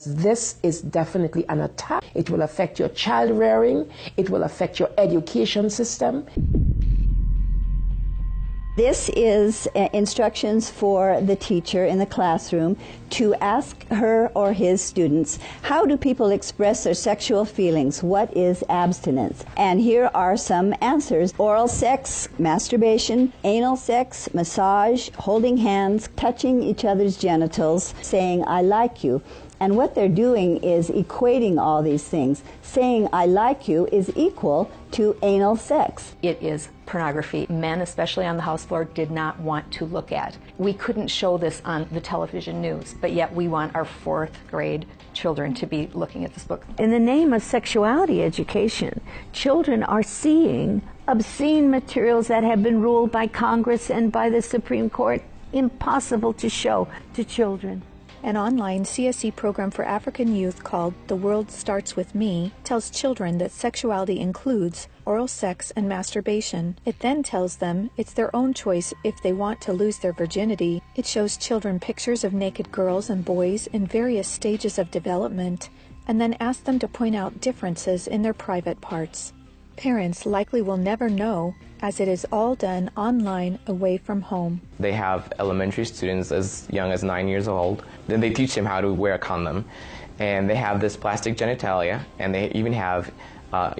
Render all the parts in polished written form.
This is definitely an attack. It will affect your child rearing. It will affect your education system. This is instructions for the teacher in the classroom to ask her or his students, how do people express their sexual feelings? What is abstinence? And here are some answers. Oral sex, masturbation, anal sex, massage, holding hands, touching each other's genitals, saying, I like you. And what they're doing is equating all these things. Saying, I like you is equal to anal sex. It is pornography. Men, especially on the house floor, did not want to look at. We couldn't show this on the television news, but yet we want our 4th grade children to be looking at this book. In the name of sexuality education, children are seeing obscene materials that have been ruled by Congress and by the Supreme Court impossible to show to children. An online CSE program for African youth called The World Starts With Me tells children that sexuality includes oral sex and masturbation. It then tells them it's their own choice if they want to lose their virginity. It shows children pictures of naked girls and boys in various stages of development, and then asks them to point out differences in their private parts. Parents likely will never know, as it is all done online away from home. They have elementary students as young as 9 years old. Then they teach them how to wear a condom. And they have this plastic genitalia, and they even have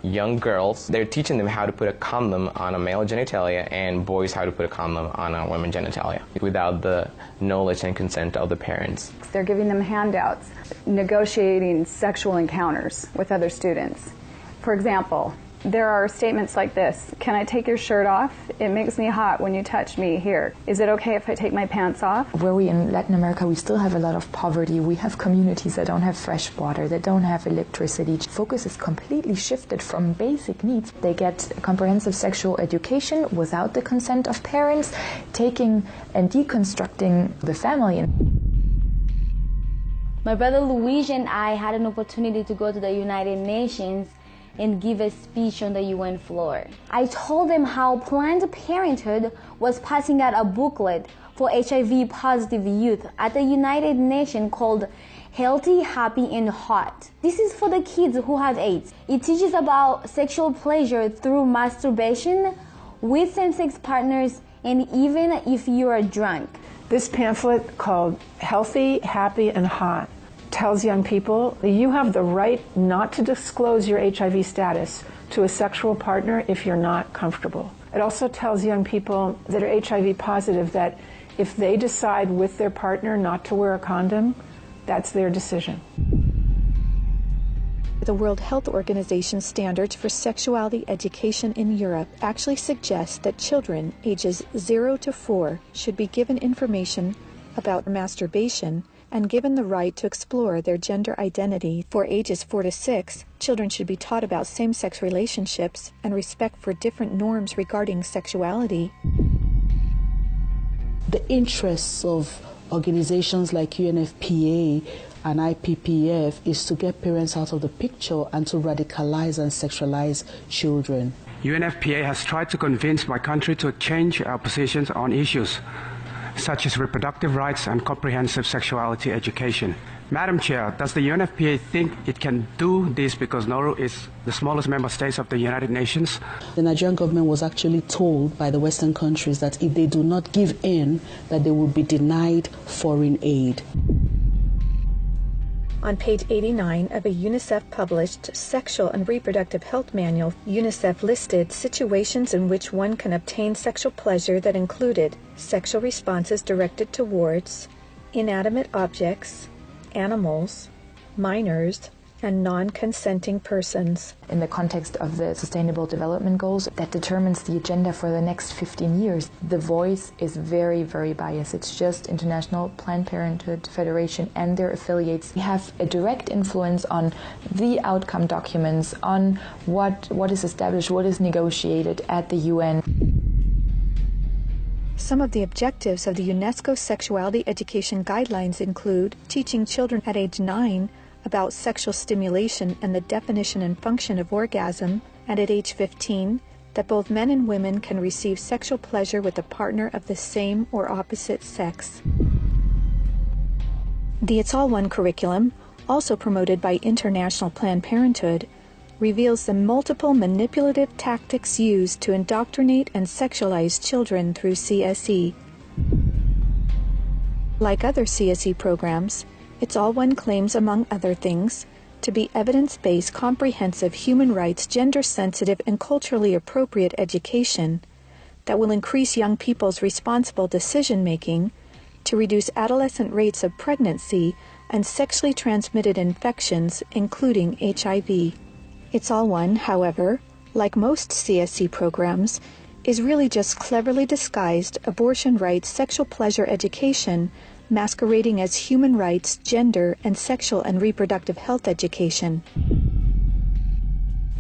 young girls. They're teaching them how to put a condom on a male genitalia and boys how to put a condom on a women's genitalia without the knowledge and consent of the parents. They're giving them handouts, negotiating sexual encounters with other students. For example, there are statements like this: can I take your shirt off? It makes me hot when you touch me here. Is it okay if I take my pants off? Where we in Latin America, we still have a lot of poverty. We have communities that don't have fresh water, that don't have electricity. Focus is completely shifted from basic needs. They get comprehensive sexual education without the consent of parents, taking and deconstructing the family. My brother Luigi and I had an opportunity to go to the United Nations and give a speech on the UN floor. I told them how Planned Parenthood was passing out a booklet for HIV-positive youth at the United Nations called Healthy, Happy, and Hot. This is for the kids who have AIDS. It teaches about sexual pleasure through masturbation, with same-sex partners, and even if you are drunk. This pamphlet called Healthy, Happy, and Hot tells young people that you have the right not to disclose your HIV status to a sexual partner if you're not comfortable. It also tells young people that are HIV positive that if they decide with their partner not to wear a condom, that's their decision. The World Health Organization standards for sexuality education in Europe actually suggest that children ages 0 to 4 should be given information about masturbation and given the right to explore their gender identity. For ages 4 to 6, children should be taught about same-sex relationships and respect for different norms regarding sexuality. The interests of organizations like UNFPA and IPPF is to get parents out of the picture and to radicalize and sexualize children. UNFPA has tried to convince my country to change our positions on issues such as reproductive rights and comprehensive sexuality education. Madam Chair, does the UNFPA think it can do this because Nauru is the smallest member state of the United Nations? The Nigerian government was actually told by the Western countries that if they do not give in, that they will be denied foreign aid. On page 89 of a UNICEF-published Sexual and Reproductive Health Manual, UNICEF listed situations in which one can obtain sexual pleasure that included sexual responses directed towards inanimate objects, animals, minors, and non-consenting persons. In the context of the Sustainable Development Goals that determines the agenda for the next 15 years, the voice is very, very biased. It's just International Planned Parenthood Federation and their affiliates have a direct influence on the outcome documents, on what is established, what is negotiated at the UN. Some of the objectives of the UNESCO Sexuality Education Guidelines include teaching children at age 9 about sexual stimulation and the definition and function of orgasm, and at age 15, that both men and women can receive sexual pleasure with a partner of the same or opposite sex. The It's All One curriculum also promoted by International Planned Parenthood, reveals the multiple manipulative tactics used to indoctrinate and sexualize children through CSE. Like other CSE programs, It's All One claims, among other things, to be evidence-based, comprehensive, human rights, gender-sensitive, and culturally appropriate education that will increase young people's responsible decision-making, to reduce adolescent rates of pregnancy and sexually transmitted infections, including HIV. It's All One, however, like most CSE programs, is really just cleverly disguised abortion rights, sexual pleasure education, masquerading as human rights, gender, and sexual and reproductive health education.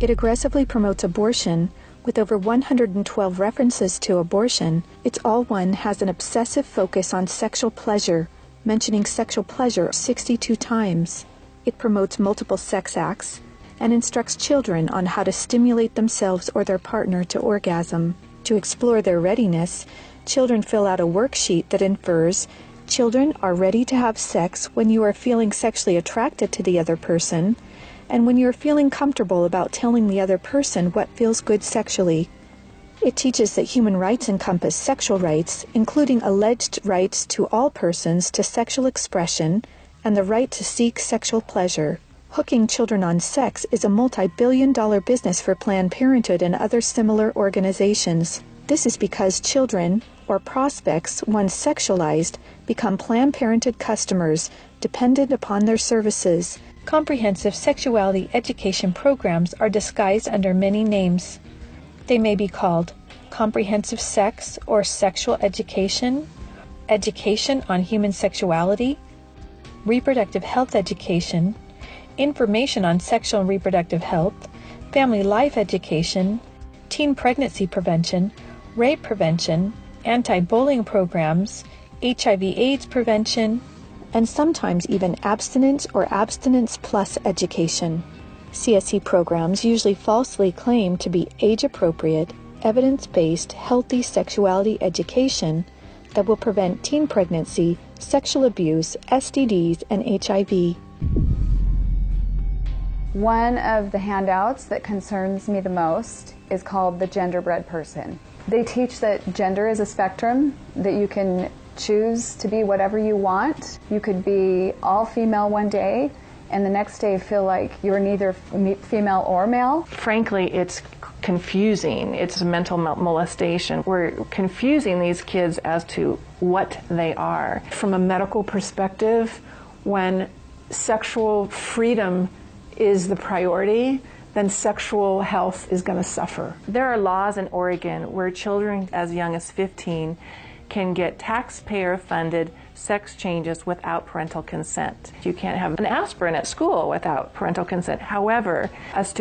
It aggressively promotes abortion. With over 112 references to abortion, It's All One has an obsessive focus on sexual pleasure, mentioning sexual pleasure 62 times. It promotes multiple sex acts and instructs children on how to stimulate themselves or their partner to orgasm. To explore their readiness, children fill out a worksheet that infers children are ready to have sex when you are feeling sexually attracted to the other person, and when you're feeling comfortable about telling the other person what feels good sexually. It teaches that human rights encompass sexual rights, including alleged rights to all persons to sexual expression and the right to seek sexual pleasure. Hooking children on sex is a multi-billion-dollar business for Planned Parenthood and other similar organizations. This is because children, or prospects, once sexualized, become Planned Parenthood customers, dependent upon their services. Comprehensive sexuality education programs are disguised under many names. They may be called comprehensive sex or sexual education, education on human sexuality, reproductive health education, information on sexual and reproductive health, family life education, teen pregnancy prevention, rape prevention, anti-bullying programs, HIV/AIDS prevention, and sometimes even abstinence or abstinence plus education. CSE programs usually falsely claim to be age-appropriate, evidence-based, healthy sexuality education that will prevent teen pregnancy, sexual abuse, STDs, and HIV. One of the handouts that concerns me the most is called the Genderbread Person. They teach that gender is a spectrum, that you can choose to be whatever you want. You could be all female one day and the next day feel like you're neither female or male. Frankly, it's confusing. It's mental molestation. We're confusing these kids as to what they are. From a medical perspective, when sexual freedom is the priority, then sexual health is going to suffer. There are laws in Oregon where children as young as 15 can get taxpayer-funded sex changes without parental consent. You can't have an aspirin at school without parental consent. However, a student